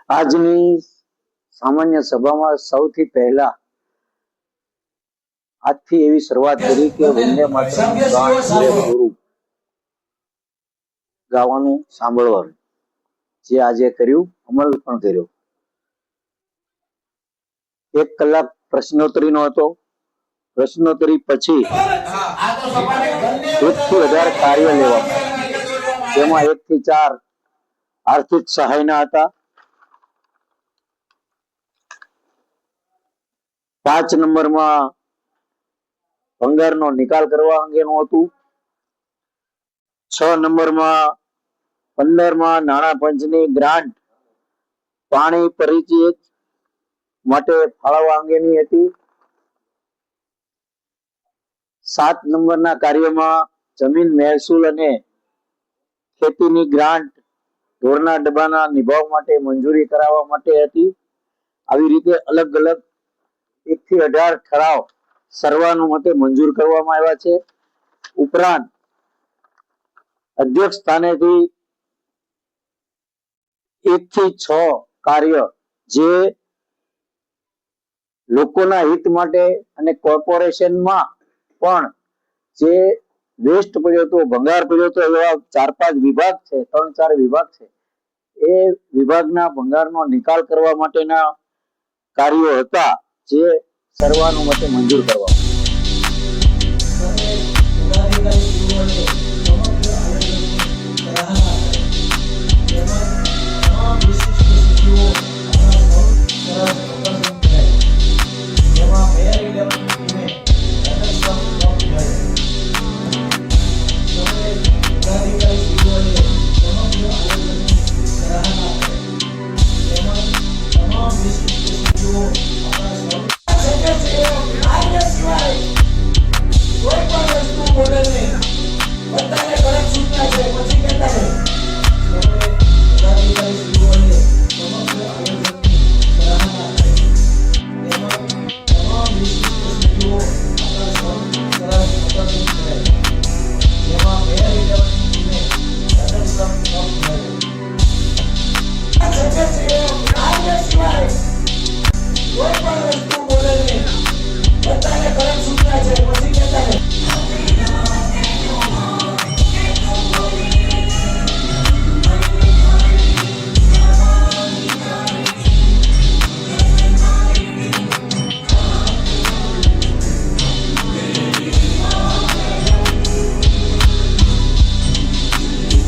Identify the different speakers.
Speaker 1: આજની સામાન્ય સભામાં સૌથી પહેલા આજથી એવી શરૂઆત કરી કે વંદે માતરમ ગાવાનું ગાવાનું સાંભળવાનું, જે આજે કર્યું, અમલ પણ કર્યો. 1 કલાક પ્રશ્નોત્તરીનો હતો. પ્રશ્નોત્તરી પછી 1 થી 18 કાર્ય લેવામાં, જેમાં 1 થી 4 આર્થિક સહાયના હતા. 5 નંબરમાં ભંગારનો નિકાલ કરવા અંગેનું હતું. 6 નંબરમાં 15માં નાણાં પંચની ગ્રાન્ટ પાણી પરિચિત માટે ફાળવવા અંગેની હતી. 7 નંબરના કાર્યમાં જમીન મહેસૂલ અને ખેતીની ગ્રાન્ટ ઢોરના ડબ્બાના નિભાવ માટે મંજૂરી કરાવવા માટે હતી. આવી રીતે અલગ અલગ 1 થી 18 ઠરાવ સર્વાનુમતે મંજૂર કરવામાં આવ્યા છે. ઉપરાંત અધ્યક્ષ સ્થાનેથી 1 થી 6 કાર્ય જે લોકોના હિત માટે અને કોર્પોરેશનમાં પણ જે વેસ્ટ પડ્યો હતો, ભંગાર પડ્યો હતો, એવા 4-5 વિભાગ છે, 3-4 વિભાગ છે, એ વિભાગના ભંગારનો નિકાલ કરવા માટેના કાર્યો હતા, જે સર્વાનુમતે મંજૂર કરવા.